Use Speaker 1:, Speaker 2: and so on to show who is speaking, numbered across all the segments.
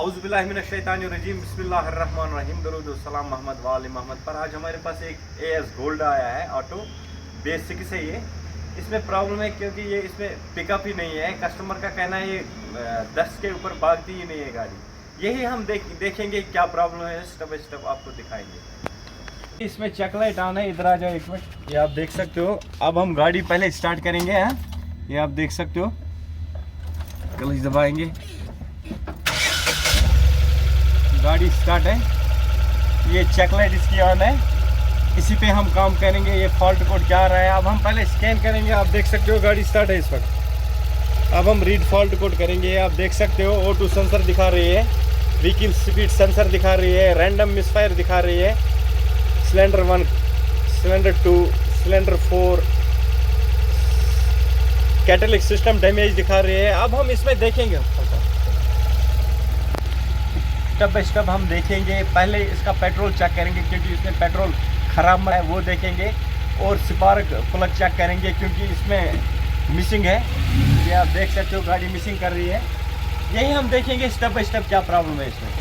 Speaker 1: औज़ुबिल्लाहिमिनश्शैतानिर्रजीम बिस्मिल्लाहिर्रहमानिर्रहीम दरूद सलाम मोहम्मद वाले मोहम्मद पर। आज हमारे पास एक एएस गोल्ड आया है ऑटो बेसिक से। ये इसमें प्रॉब्लम है क्योंकि ये इसमें पिकअप ही नहीं है। कस्टमर का कहना है ये 10 के ऊपर भागती ही नहीं है गाड़ी। यही हम देखेंगे क्या प्रॉब्लम है, स्टेप बाई स्टेप आपको दिखाएंगे। इसमें चेक लाइट ऑन है, इधर आ जाओ एक मिनट। ये आप देख सकते हो। अब हम गाड़ी पहले स्टार्ट करेंगे। ये आप देख सकते हो, क्लच दबाएंगे, गाड़ी स्टार्ट है। ये चेक लाइट इसकी ऑन है, इसी पे हम काम करेंगे। ये फॉल्ट कोड क्या आ रहा है अब हम पहले स्कैन करेंगे। आप देख सकते हो गाड़ी स्टार्ट है इस वक्त। अब हम रीड फॉल्ट कोड करेंगे। आप देख सकते हो O2 सेंसर दिखा रही है, व्हीकल स्पीड सेंसर दिखा रही है, रैंडम मिसफायर दिखा रही है, cylinder 1, cylinder 2, cylinder 4, catalytic system damage दिखा रही है। अब हम इसमें देखेंगे स्टेप बाई स्टेप हम देखेंगे। पहले इसका पेट्रोल चेक करेंगे क्योंकि इसमें पेट्रोल ख़राब है, वो देखेंगे। और स्पार्क प्लग चेक करेंगे क्योंकि इसमें मिसिंग है। ये आप देख सकते हो गाड़ी मिसिंग कर रही है। यही हम देखेंगे स्टेप बाई स्टेप क्या प्रॉब्लम है इसमें।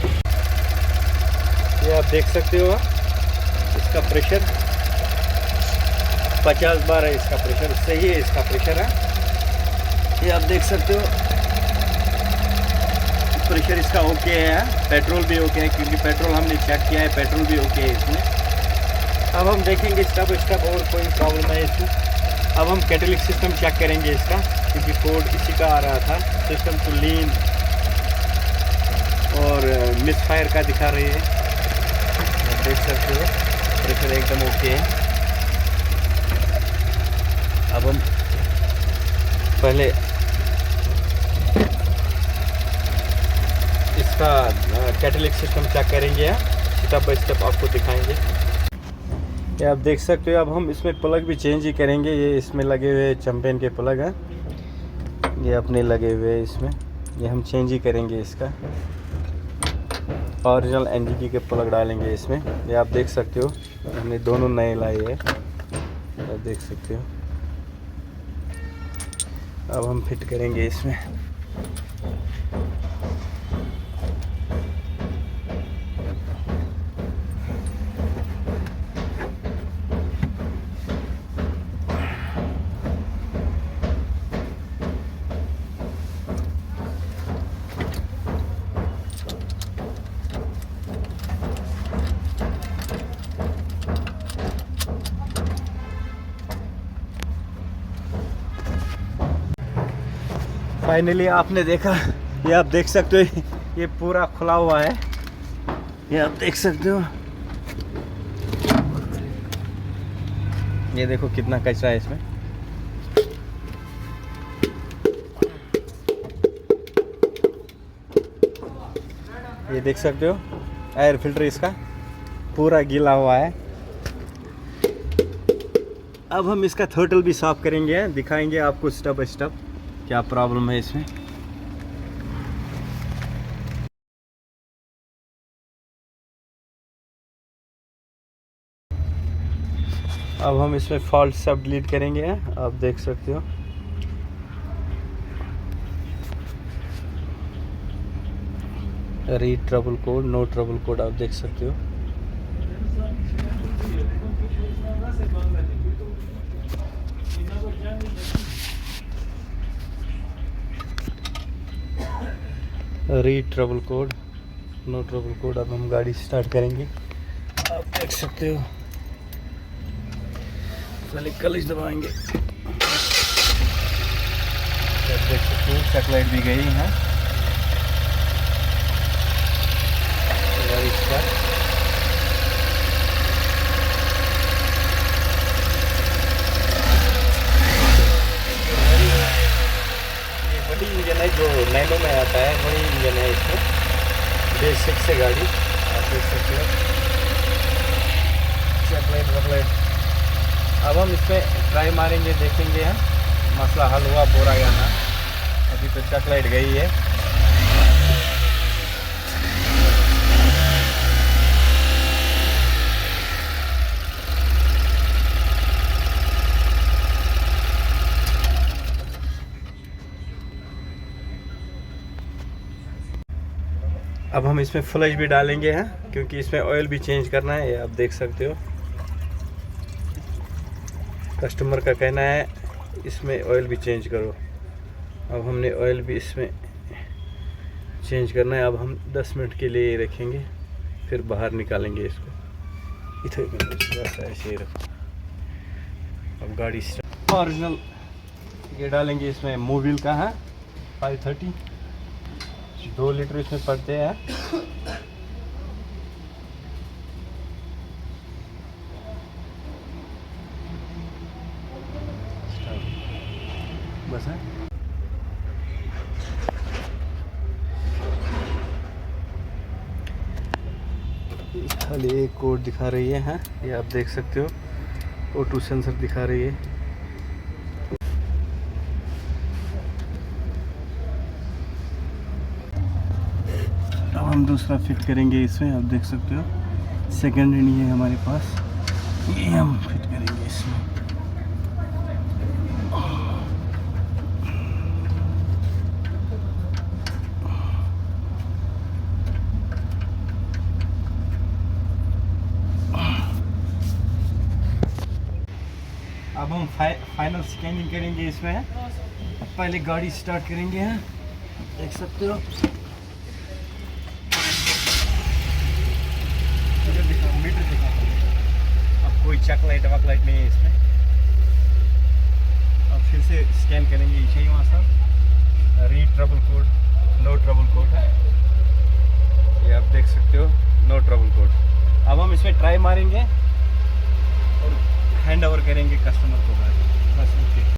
Speaker 1: ये आप देख सकते हो, इसका प्रेशर 50 बार है। इसका प्रेशर सही है, इसका प्रेशर है। ये आप देख सकते हो, प्रेशर इसका ओके है, पेट्रोल भी ओके है क्योंकि पेट्रोल हमने चेक किया है, पेट्रोल भी ओके है इसमें। अब हम देखेंगे स्टेप बाई स्टेप और कोई प्रॉब्लम है इसमें। अब हम कैटलिक सिस्टम चेक करेंगे इसका क्योंकि कोड इसी का आ रहा था। सिस्टम टू लीन और मिसफायर का दिखा रही है। देख सकते हो प्रेशर एकदम ओके है। अब हम पहले इसका कैटलिक सिस्टम चेक करेंगे, स्टेप बाई स्टेप आपको दिखाएंगे। ये आप देख सकते हो। अब हम इसमें प्लग भी चेंज ही करेंगे। ये इसमें लगे हुए चैंपियन के प्लग हैं, ये अपने लगे हुए इसमें, ये हम चेंज ही करेंगे। इसका ओरिजिनल NGK के प्लग डालेंगे इसमें। ये आप देख सकते हो, हमने दोनों नए लाए हैं, आप देख सकते हो। अब हम फिट करेंगे इसमें। फाइनली आपने देखा, ये आप देख सकते हो, ये पूरा खुला हुआ है। ये आप देख सकते हो, ये देखो कितना कचरा है इसमें। ये देख सकते हो, एयर फिल्टर इसका पूरा गीला हुआ है। अब हम इसका थ्रोटल भी साफ करेंगे, दिखाएंगे आपको स्टेप बाई स्टेप क्या प्रॉब्लम है इसमें। अब हम इसमें फॉल्ट सब डिलीट करेंगे, आप देख सकते हो। Read trouble code, no trouble code, आप देख सकते हो। Read trouble code, no trouble code. अब हम गाड़ी स्टार्ट करेंगे, आप देख सकते हो। पहले क्लच दबाएंगे, आप देख सकते हो चेक लाइट भी गई है। गाड़ी स्टार्ट। बड़ी इंजन है जो नैनो में आता है, वही इंजन है इसमें, बेसिक से गाड़ी आप देख सकते हो। चेक लाइट वक लाइट। अब हम इसमें ट्राई मारेंगे, देखेंगे मसला हल हुआ पूरा या ना। अभी तो चेक लाइट गई है। अब हम इसमें फ्लश भी डालेंगे हैं, क्योंकि इसमें ऑयल भी चेंज करना है। ये आप देख सकते हो, कस्टमर का कहना है इसमें ऑयल भी चेंज करो। अब हमने ऑयल भी इसमें चेंज करना है। अब हम 10 मिनट के लिए रखेंगे, फिर बाहर निकालेंगे इसको। ऐसे ही रखो। अब गाड़ी ओरिजिनल ये डालेंगे इसमें, मोबिल का है 530, 2 लीटर इसमें पड़ते हैं। बस है, खाली एक कोड दिखा रही है। हाँ, ये आप देख सकते हो, O2 सेंसर दिखा रही है। अब हम दूसरा फिट करेंगे इसमें। आप देख सकते हो, सेकंड हैंड ही है हमारे पास, ये हम फिट करेंगे इसमें। अब हम फाइनल स्कैनिंग करेंगे इसमें। पहले गाड़ी स्टार्ट करेंगे हैं, देख सकते हो। मीटर दिखा, अब कोई चक लाइट वक लाइट नहीं है इसमें। अब फिर से स्कैन करेंगे, यही वहाँ सब read trouble code, no trouble code है, ये आप देख सकते हो, नो ट्रबल कोड। अब हम इसमें ट्राई मारेंगे और हैंड ओवर करेंगे कस्टमर को। बस ओके।